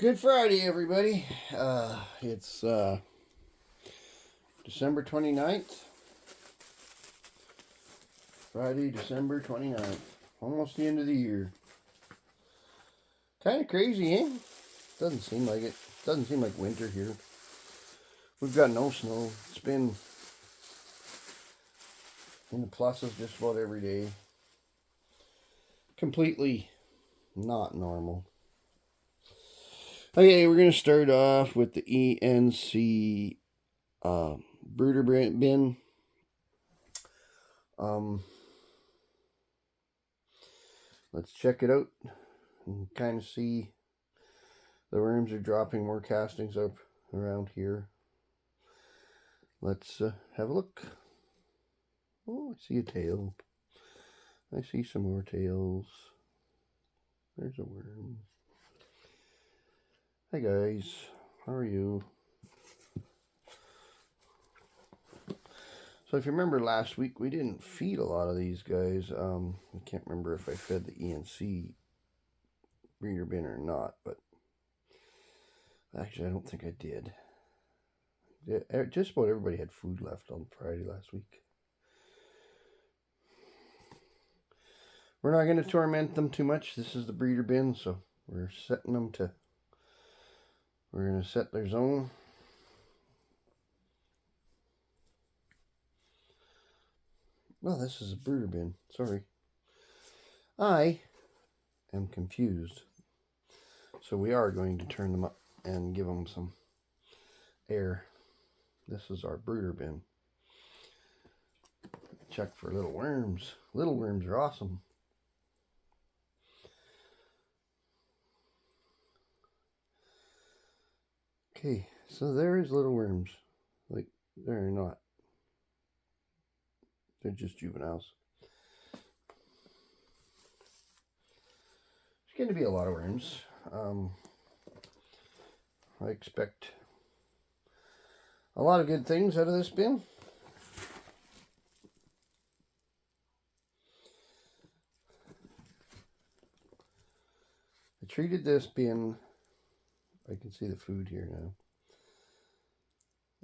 Good Friday, everybody. It's December 29th. Friday, December 29th. Almost the end of the year. Kind of crazy, eh? Doesn't seem like it. Doesn't seem like winter here. We've got no snow. It's been in the pluses just about every day. Completely not normal. Okay, we're going to start off with the ENC brooder bin. Let's check it out and kind of see. The worms are dropping more castings up around here. Let's have a look. Oh, I see a tail. I see some more tails. There's a worm. Hi guys, how are you? So if you remember last week, we didn't feed a lot of these guys. I can't remember if I fed the ENC breeder bin or not, but actually I don't think I did. Just about everybody had food left on Friday last week. We're not going to torment them too much. This is the breeder bin, so we're setting them to... We're going to set their zone. Well, this is a brooder bin. Sorry. I am confused. So we are going to turn them up and give them some air. This is our brooder bin. Check for little worms. Little worms are awesome. Okay, so there is little worms. Like, they're not. They're just juveniles. There's going to be a lot of worms. I expect a lot of good things out of this bin. I treated this bin, I can see the food here now.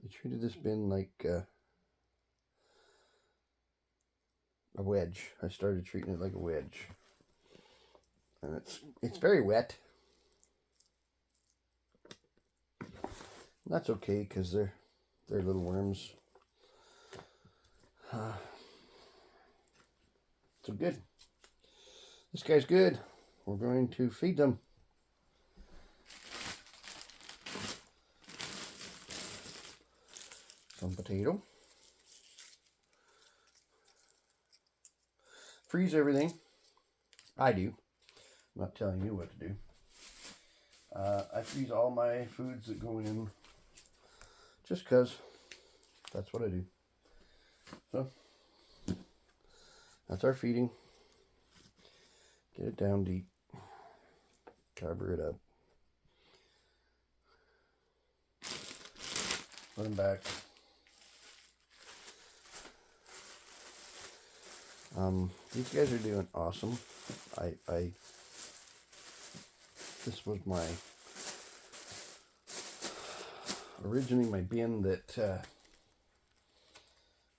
I treated this bin like a wedge. I started treating it like a wedge. And it's very wet. That's okay because they're little worms. So good. This guy's good. We're going to feed them. Some potato. Freeze everything. I do. I'm not telling you what to do. I freeze all my foods that go in just because that's what I do. So that's our feeding. Get it down deep. Cover it up. Put them back. These guys are doing awesome. This was my originally my bin that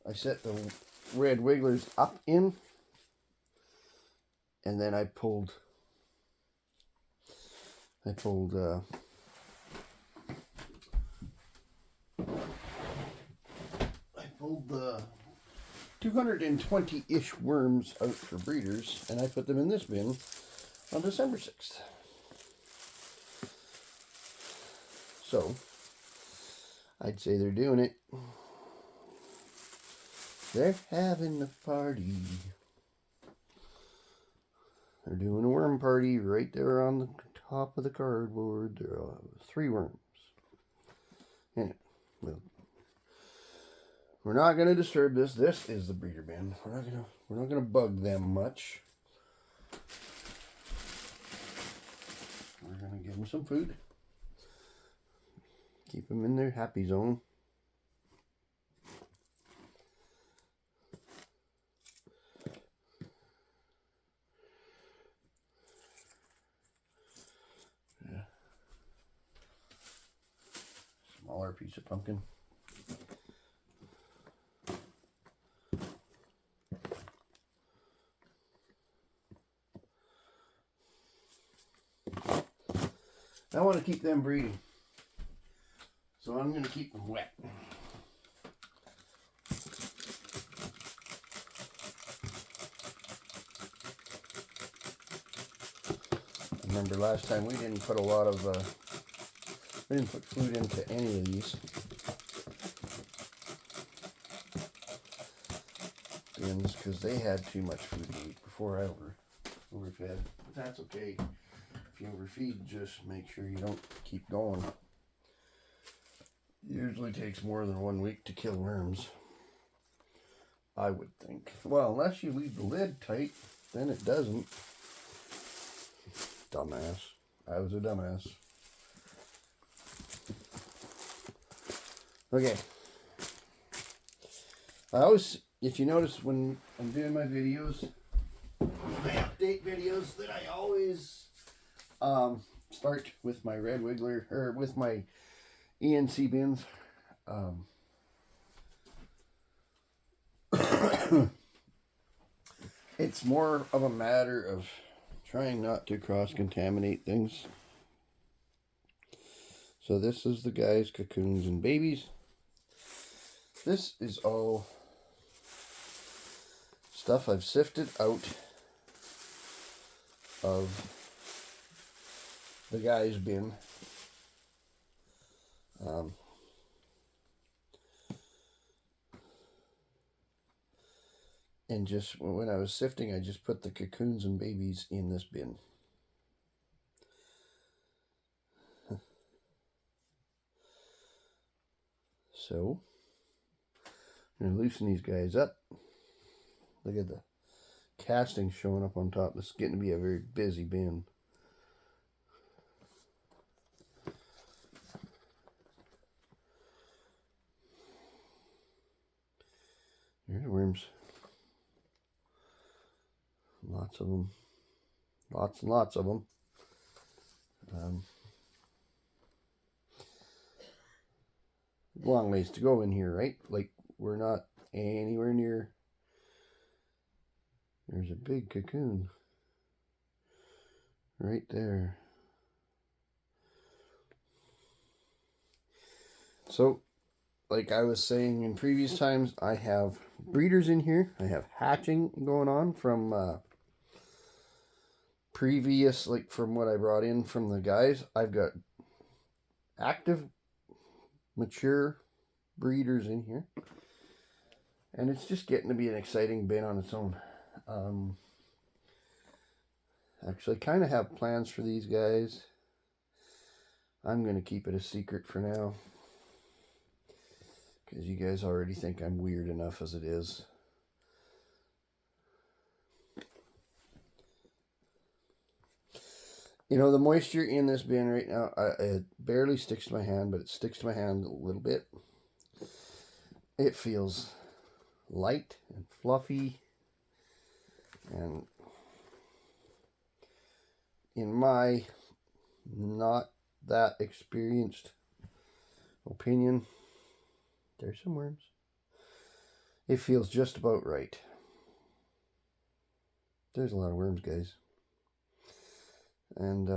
I set the red wigglers up in, and then I pulled the 220-ish worms out for breeders, and I put them in this bin on December 6th. So, I'd say they're doing it. They're having a party. They're doing a worm party right there on the top of the cardboard. There are 3 worms. Anyway, well, we're not going to disturb this. This is the breeder bin. We're not gonna bug them much. We're going to give them some food. Keep them in their happy zone. smaller piece of pumpkin. I want to keep them breeding, so I'm going to keep them wet. Remember last time we didn't put a lot of, we didn't put food into any of these bins because they had too much food to eat before I overfed. But that's okay. If you overfeed, just make sure you don't keep going. It usually takes more than 1 week to kill worms, I would think. Well, unless you leave the lid tight, then it doesn't. Dumbass. I was a dumbass. Okay. I always, if you notice when I'm doing my videos, my update videos, that I always start with my red wiggler, or with my ENC bins. It's more of a matter of trying not to cross-contaminate things. So this is the guys, cocoons and babies. This is all stuff I've sifted out of the guy's bin. And just when I was sifting, I just put the cocoons and babies in this bin. So, I'm going to loosen these guys up. Look at the casting showing up on top. This is getting to be a very busy bin. There's worms. Lots of them. Lots and lots of them. Long ways to go in here, right? Like, we're not anywhere near. There's a big cocoon right there. So, like I was saying in previous times, I have breeders in here. I have hatching going on from previous, like from what I brought in from the guys. I've got active, mature breeders in here. And it's just getting to be an exciting bin on its own. Actually, I kind of have plans for these guys. I'm going to keep it a secret for now, because you guys already think I'm weird enough as it is. You know, the moisture in this bin right now, it barely sticks to my hand, but it sticks to my hand a little bit. It feels light and fluffy, and in my not that experienced opinion, there's some worms. It feels just about right. There's a lot of worms, guys. And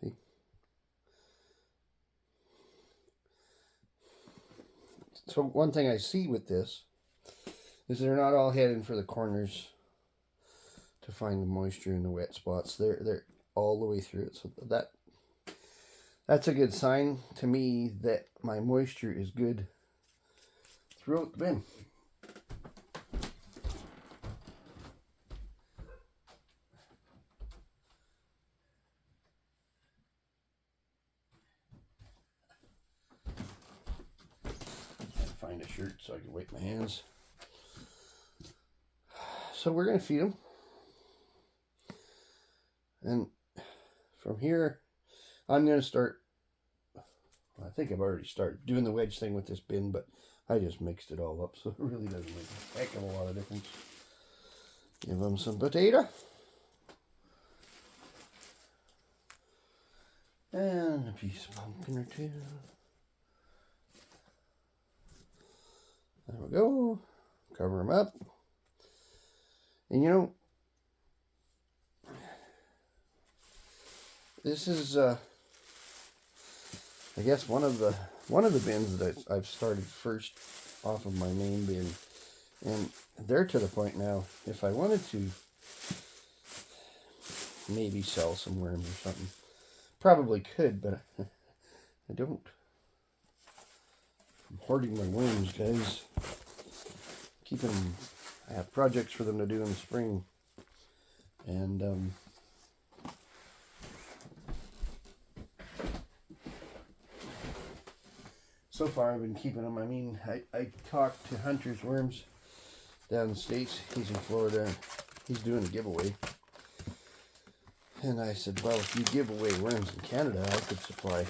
see, so one thing I see with this is they're not all heading for the corners to find the moisture in the wet spots. They're all the way through it. So that's a good sign to me that my moisture is good throughout the bin. Find a shirt so I can wipe my hands. So we're going to feed them. And from here, I'm going to start, I think I've already started doing the wedge thing with this bin, but I just mixed it all up, so it really doesn't make a heck of a lot of difference. Give them some potato. And a piece of pumpkin or two. There we go. Cover them up. And you know, this is I guess one of the bins that I've started first off of my main bin, and they're to the point now. If I wanted to maybe sell some worms or something, probably could, but I don't. I'm hoarding my worms, guys. Keeping them. I have projects for them to do in the spring, and so far I've been keeping them. I mean, I talked to Hunter's Worms down in the States. He's in Florida. He's doing a giveaway. And I said, well, if you give away worms in Canada, I could supply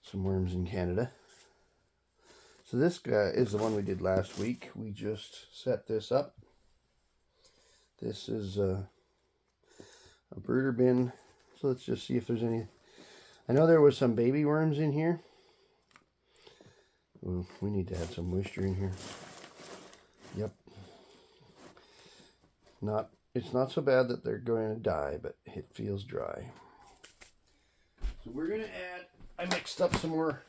some worms in Canada. So this guy is the one we did last week. We just set this up. This is a brooder bin. So let's just see if there's any. I know there was some baby worms in here. Ooh, we need to add some moisture in here. Yep. It's not so bad that they're going to die, but it feels dry. So we're going to add, I mixed up some more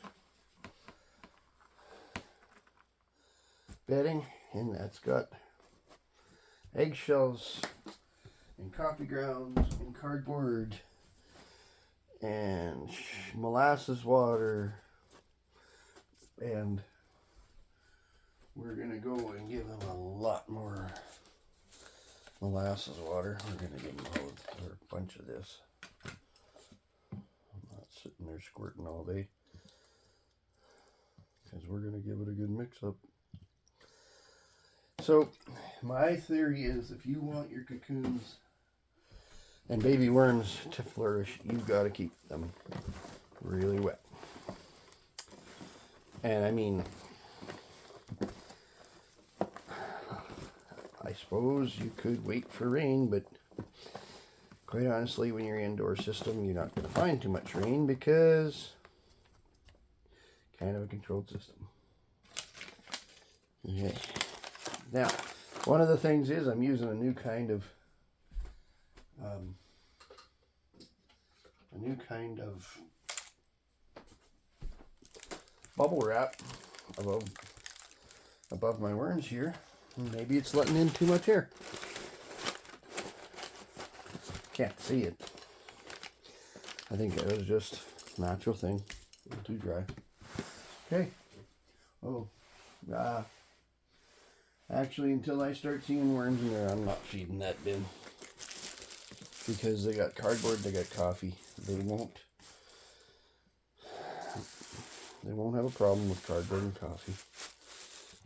bedding, and that's got eggshells and coffee grounds and cardboard and molasses water, and we're going to go and give them a lot more molasses water. We're going to give them a bunch of this. I'm not sitting there squirting all day, because we're going to give it a good mix up. So my theory is, if you want your cocoons and baby worms to flourish, you've got to keep them really wet. And I mean, I suppose you could wait for rain, but quite honestly, when you're indoor system, you're not going to find too much rain, because kind of a controlled system. Okay. Now, one of the things is I'm using a new kind of bubble wrap above my worms here. Maybe it's letting in too much air. Can't see it. I think it was just a natural thing. A little too dry. Okay. Oh. Actually, until I start seeing worms in there, I'm not feeding that bin. Because they got cardboard, they got coffee. They won't have a problem with cardboard and coffee.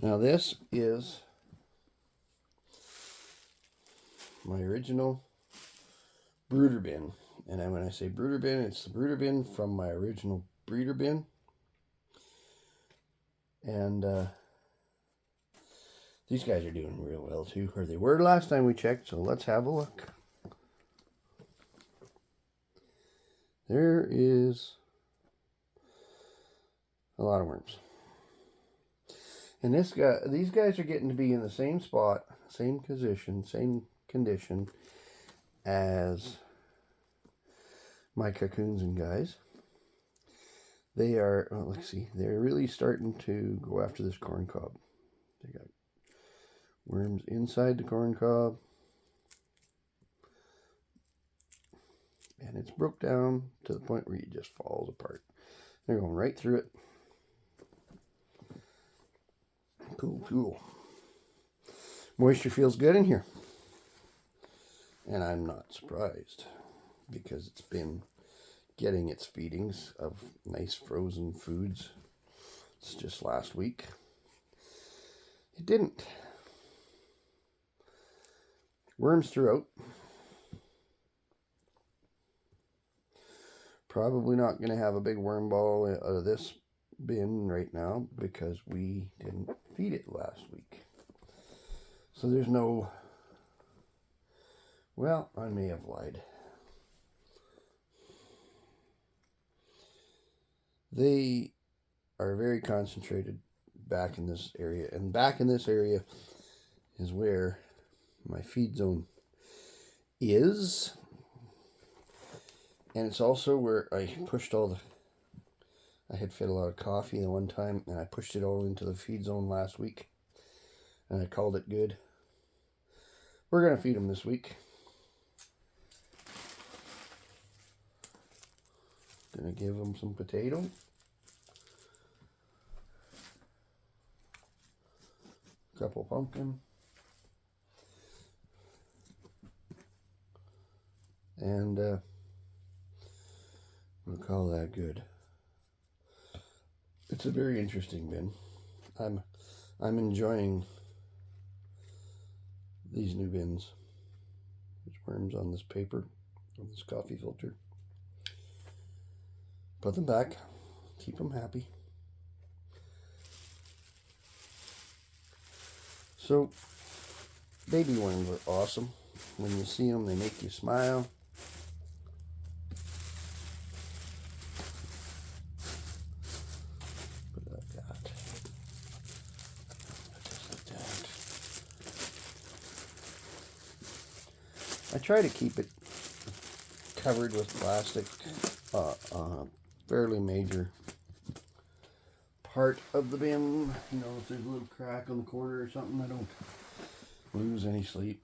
Now this is my original brooder bin. And when I say brooder bin, it's the brooder bin from my original breeder bin. And these guys are doing real well too, or they were last time we checked, so let's have a look. There is a lot of worms. And these guys are getting to be in the same spot, same position, same condition as my cocoons and guys. They are, well, let's see, they're really starting to go after this corn cob. They got worms inside the corn cob. And it's broke down to the point where it just falls apart. They're going right through it. Cool, cool. Moisture feels good in here. And I'm not surprised, because it's been getting its feedings of nice frozen foods. It's just last week it didn't. Worms throughout. Probably not going to have a big worm ball out of this bin right now, because we didn't feed it last week. So there's no, well, I may have lied. They are very concentrated back in this area. And back in this area is where my feed zone is. And it's also where I pushed all the... I had fed a lot of coffee the one time, and I pushed it all into the feed zone last week. And I called it good. We're going to feed them this week. Going to give them some potato. A couple pumpkin. And we'll call that good. It's a very interesting bin. I'm enjoying these new bins. There's worms on this paper, on this coffee filter. Put them back. Keep them happy. So, baby worms are awesome. When you see them, they make you smile. Put like that. Just like that. I try to keep it covered with plastic. Fairly major part of the bin. You know, if there's a little crack on the corner or something, I don't lose any sleep.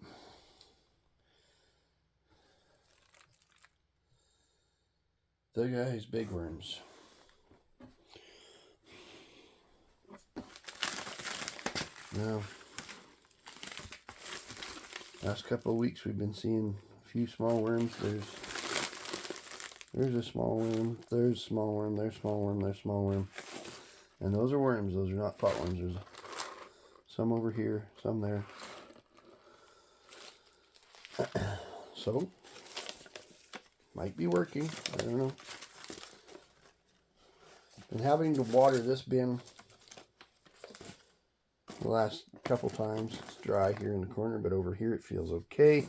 The guy's big worms. Now, last couple of weeks we've been seeing a few small worms. There's a small worm, there's a small worm, there's a small worm, there's a small worm. And those are worms, those are not pot worms. There's some over here, some there. So, might be working, I don't know. Been having to water this bin the last couple times. It's dry here in the corner, but over here it feels okay.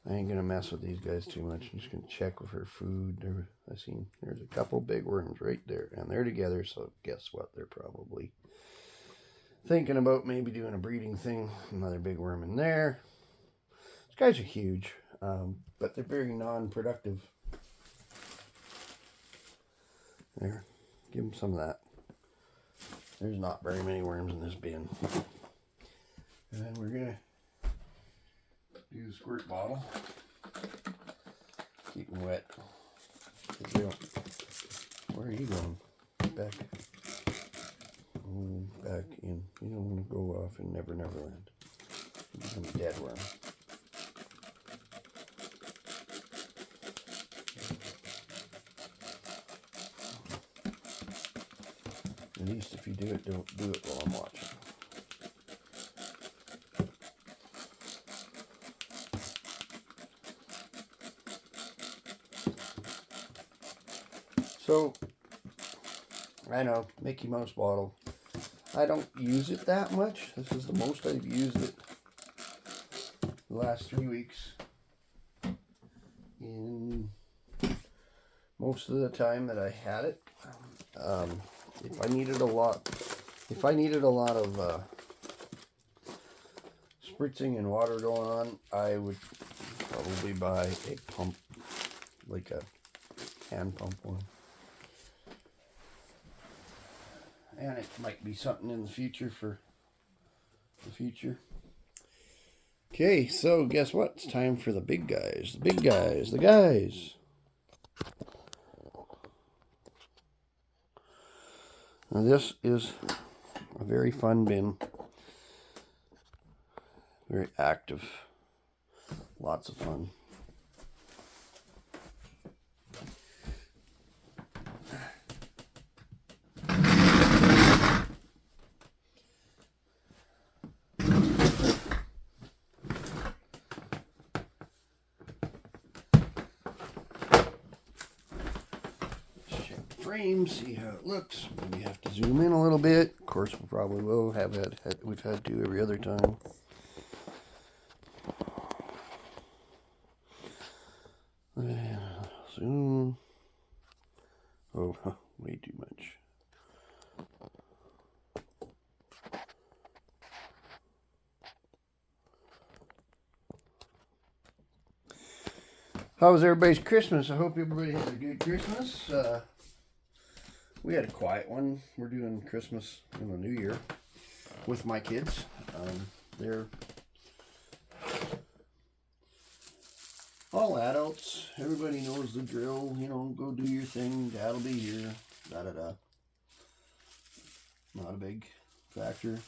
I ain't gonna mess with these guys too much. I'm just gonna check with her food. I seen there's a couple big worms right there, and they're together. So guess what? They're probably thinking about maybe doing a breeding thing. Another big worm in there. These guys are huge, but they're very non-productive. There, give them some of that. There's not very many worms in this bin, and then we're gonna do the squirt bottle. Keep them wet. Where are you going? Back. Back in. You don't want to go off in Never Never Land. You become a dead worm. At least if you do it, don't do it while I'm watching. So, I know, Mickey Mouse bottle. I don't use it that much. This is the most I've used it the last 3 weeks. In most of the time that I had it. If I needed a lot of spritzing and water going on, I would probably buy a pump, like a hand pump one. And it might be something in the future for the future. Okay, so guess what? It's time for the big guys. The big guys. The guys. Now this is a very fun bin. Very active. Lots of fun. Frame, see how it looks. Maybe have to zoom in a little bit. Of course, we probably will. We've had to every other time. too much. How was everybody's Christmas? I hope everybody had a good Christmas. We had a quiet one. We're doing Christmas in the New Year with my kids. They're all adults. Everybody knows the drill. You know, go do your thing. Dad'll be here. Da-da-da. Not a big factor.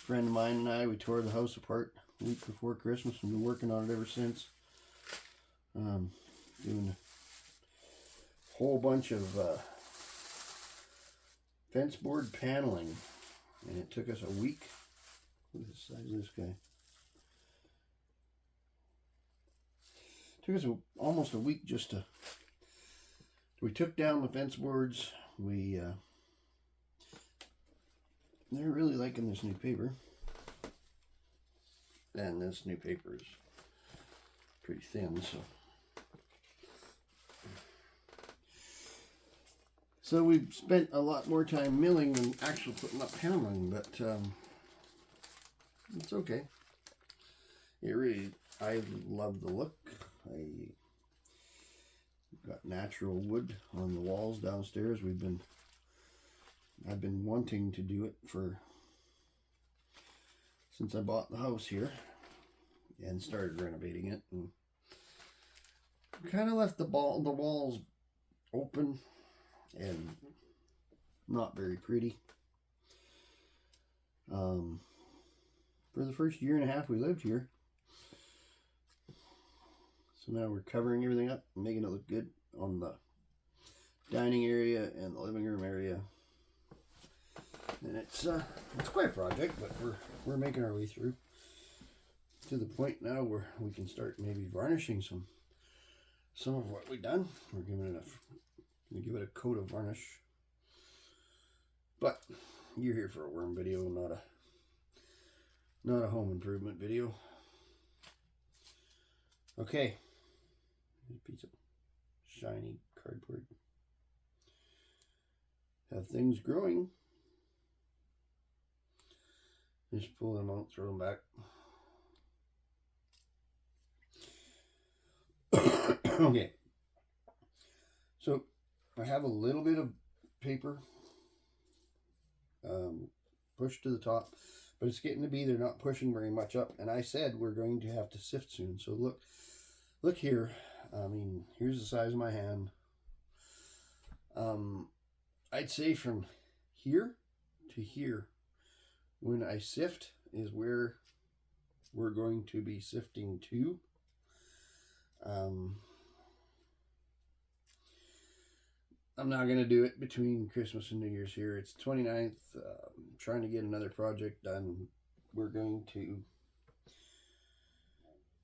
Friend of mine and I, we tore the house apart a week before Christmas and been working on it ever since. Doing a whole bunch of fence board paneling, and it took us a week. Look at the size of this guy. It took us almost a week just to. We took down the fence boards. They're really liking this new paper, and this new paper is pretty thin, so we've spent a lot more time milling than actually putting up paneling, but it's okay. I love the look. I got natural wood on the walls downstairs. I've been wanting to do it since I bought the house here and started renovating it, and kind of left the walls open and not very pretty. For the first year and a half we lived here, so now we're covering everything up and making it look good on the dining area and the living room area. And it's quite a project, but we're making our way through to the point now where we can start maybe varnishing some of what we've done. We're gonna give it a coat of varnish. But you're here for a worm video, not a home improvement video. Okay, here's a piece of shiny cardboard. Have things growing. Just pull them out, throw them back. Okay, so I have a little bit of paper pushed to the top, but it's getting to be they're not pushing very much up, and I said we're going to have to sift soon. So look here. I mean, here's the size of my hand. I'd say from here to here, when I sift, is where we're going to be sifting to. I'm not going to do it between Christmas and New Year's here. It's 29th. Trying to get another project done. We're going to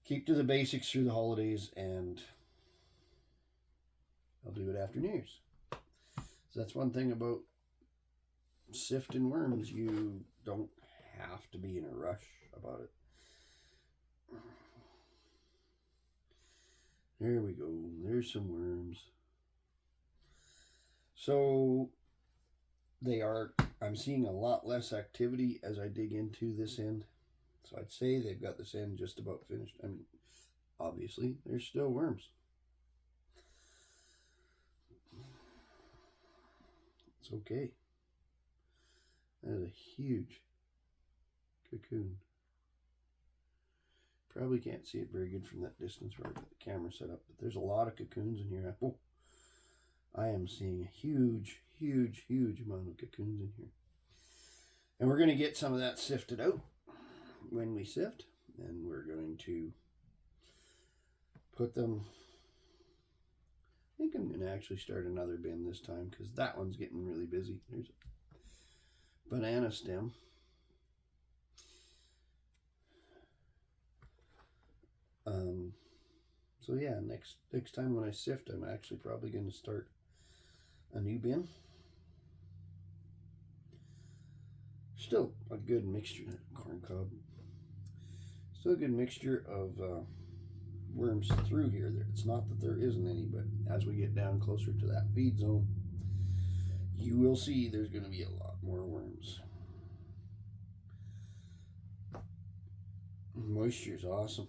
keep to the basics through the holidays, and I'll do it after New Year's. So that's one thing about sifting worms. You don't have to be in a rush about it. There we go. There's some worms. So I'm seeing a lot less activity as I dig into this end. So I'd say they've got this end just about finished. I mean, obviously, there's still worms. It's okay. That is a huge cocoon. Probably can't see it very good from that distance where I got the camera set up, but there's a lot of cocoons in here. Oh, I am seeing a huge amount of cocoons in here. And we're going to get some of that sifted out when we sift, and we're going to put them. I think I'm going to actually start another bin this time because that one's getting really busy. There's a banana stem. So yeah, next time when I sift, I'm actually probably going to start a new bin. Still a good mixture, corn cob. Still a good mixture of worms through here. It's not that there isn't any, but as we get down closer to that feed zone, you will see there's going to be a lot more worms. Moisture is awesome.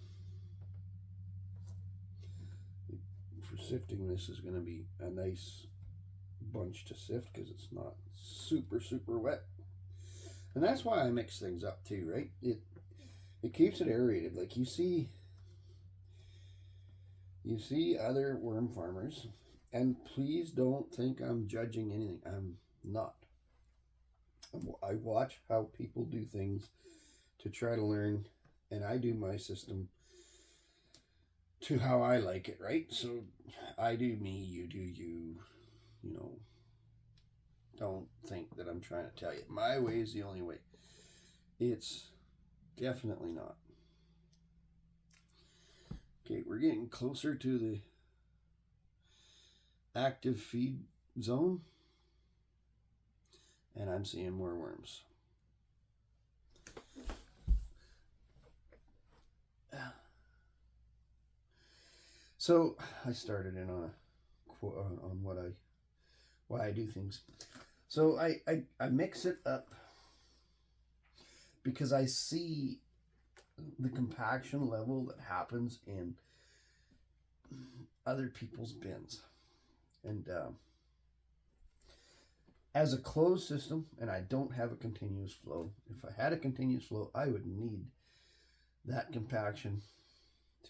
For sifting, this is going to be a nice bunch to sift because it's not super wet. And that's why I mix things up too, right? It keeps it aerated. Like you see other worm farmers, and please don't think I'm judging anything. I'm not. I watch how people do things to try to learn, and I do my system to how I like it, right? So I do me, you do you. You know, don't think that I'm trying to tell you my way is the only way. It's definitely not. Okay, we're getting closer to the active feed zone, and I'm seeing more worms. So I started in on why I do things. So I mix it up because I see the compaction level that happens in other people's bins. And as a closed system, and I don't have a continuous flow, if I had a continuous flow, I would need that compaction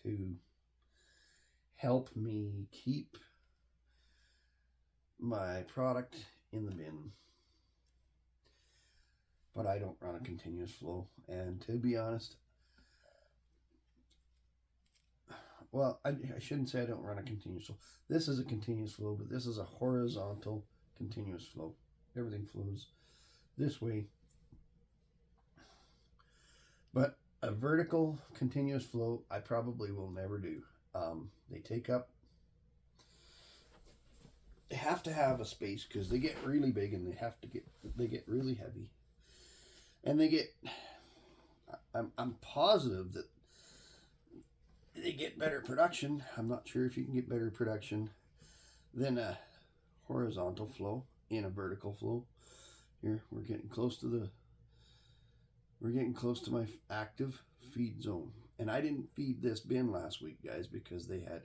to help me keep my product in the bin. But I don't run a continuous flow, and to be honest, well, I shouldn't say I don't run a continuous flow. This is a continuous flow, but this is a horizontal continuous flow. Everything flows this way. But a vertical continuous flow, I probably will never do. They take up, they have to have a space because they get really big and they get really heavy. And they get, I'm positive that they get better production. I'm not sure if you can get better production than a horizontal flow in a vertical flow. Here, we're getting close to my active feed zone. And I didn't feed this bin last week, guys, because they had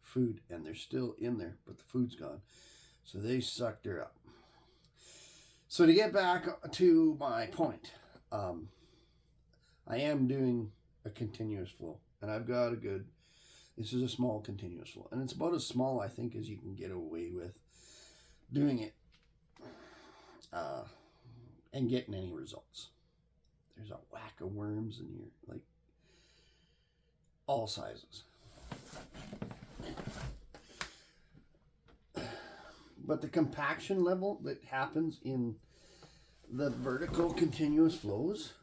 food and they're still in there, but the food's gone. So they sucked her up. So to get back to my point, I am doing a continuous flow, and I've got this is a small continuous flow, and it's about as small, I think, as you can get away with doing it and getting any results. There's a whack of worms in here, like all sizes. But the compaction level that happens in the vertical continuous flows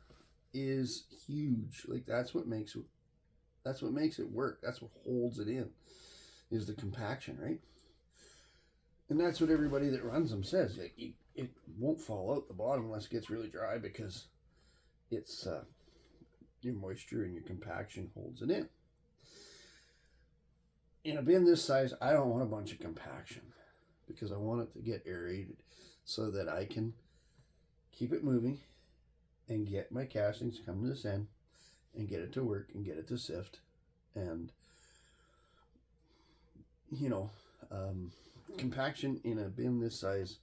is huge. Like that's what makes it work. That's what holds it in, is the compaction, right? And that's what everybody that runs them says. It won't fall out the bottom unless it gets really dry because it's your moisture and your compaction holds it in. In a bin this size, I don't want a bunch of compaction because I want it to get aerated so that I can keep it moving and get my castings come to this end and get it to work and get it to sift. And compaction in a bin this size,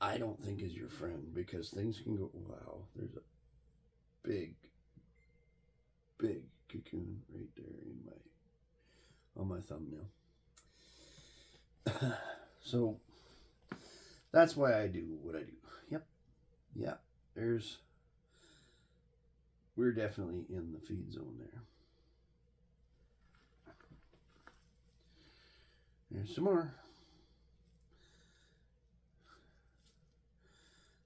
I don't think is your friend, because things can go, wow, there's a big cocoon right there on my thumbnail. So that's why I do what I do. Yep. We're definitely in the feed zone there. There's some more.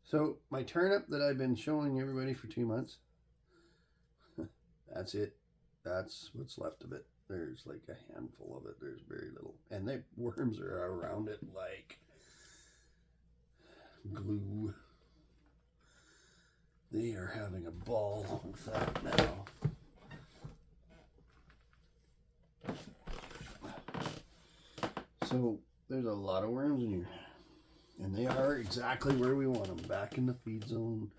So my turnip that I've been showing everybody for 2 months, that's it. That's what's left of it. There's like a handful of it. There's very little. And the worms are around it like glue. They are having a ball with that now. So there's a lot of worms in here. And they are exactly where we want them, back in the feed zone,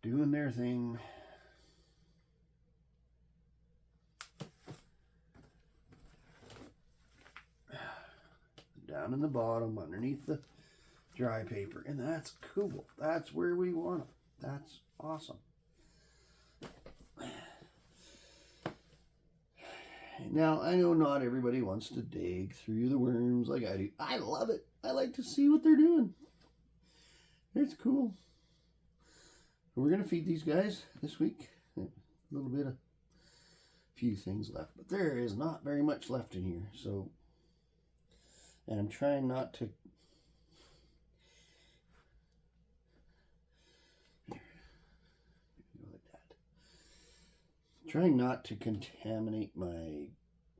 doing their thing. Down in the bottom, underneath the dry paper. And that's cool. That's where we want them. That's awesome. Now, I know not everybody wants to dig through the worms like I do. I love it. I like to see what they're doing. It's cool. We're going to feed these guys this week. A little bit of few things left. But there is not very much left in here. So, and I'm trying not to... Trying not to contaminate my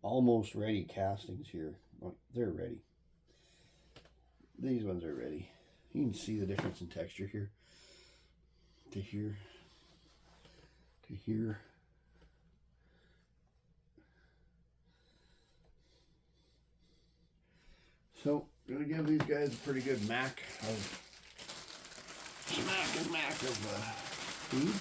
almost ready castings here. Oh, they're ready. These ones are ready. You can see the difference in texture here. To here. To here. So, I'm going to give these guys a pretty good smack of feed.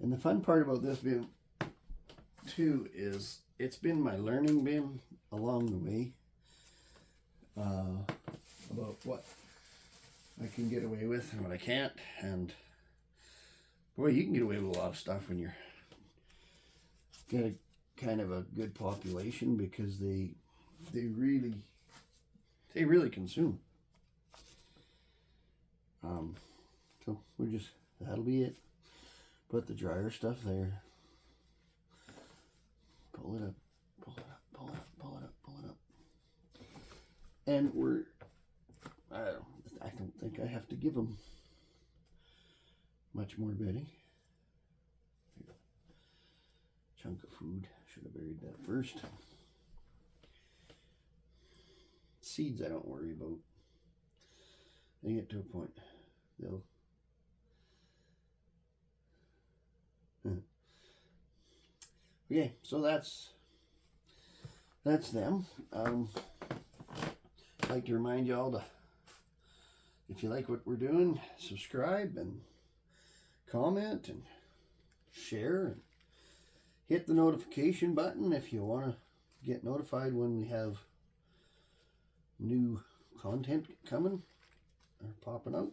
And the fun part about this bin too is it's been my learning bin along the way about what I can get away with and what I can't. And boy, you can get away with a lot of stuff when you're got a kind of a good population, because they really consume. So that'll be it. Put the drier stuff there. Pull it up, pull it up, pull it up, pull it up, pull it up. And I don't think I have to give them much more bedding. Chunk of food. Should have buried that first. Seeds I don't worry about. They get to a point, they'll... Okay, so that's them. I'd like to remind y'all to, if you like what we're doing, subscribe and comment and share and hit the notification button if you want to get notified when we have new content coming or popping out.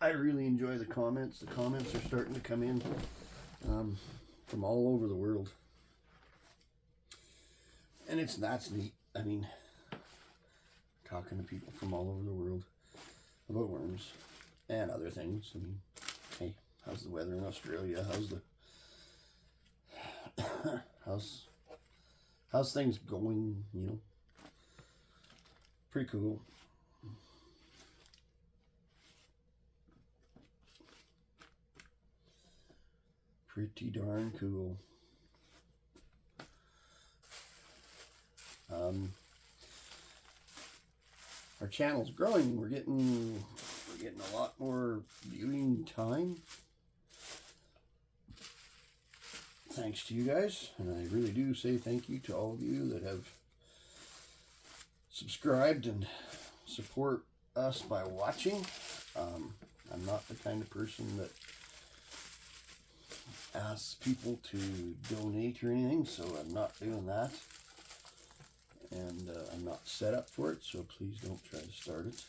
I really enjoy the comments. The comments are starting to come in from all over the world. And that's neat. I mean, talking to people from all over the world about worms and other things. I mean, hey, how's the weather in Australia? How's things going, you know? Pretty cool. Pretty darn cool. Our channel's growing. We're getting a lot more viewing time. Thanks to you guys, and I really do say thank you to all of you that have subscribed and support us by watching. I'm not the kind of person that asks people to donate or anything, so I'm not doing that. And I'm not set up for it, so please don't try to start it.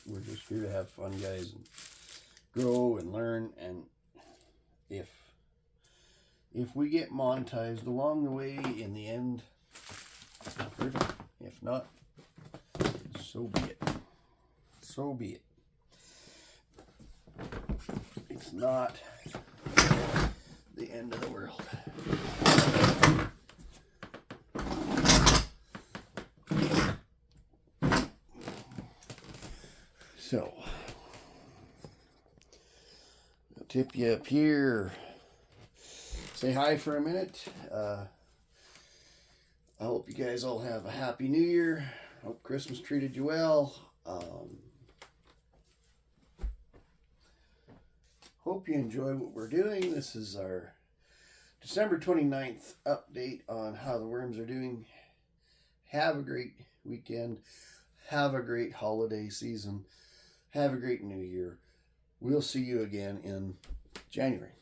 We're just here to have fun, guys, and grow and learn. And if we get monetized along the way, in the end, perfect. If not, so be it. So be it. It's not the end of the world. So, I'll tip you up here. Say hi for a minute. I hope you guys all have a happy new year. Hope Christmas treated you well. Hope you enjoy what we're doing. This is our December 29th update on how the worms are doing. Have a great weekend. Have a great holiday season. Have a great new year. We'll see you again in January.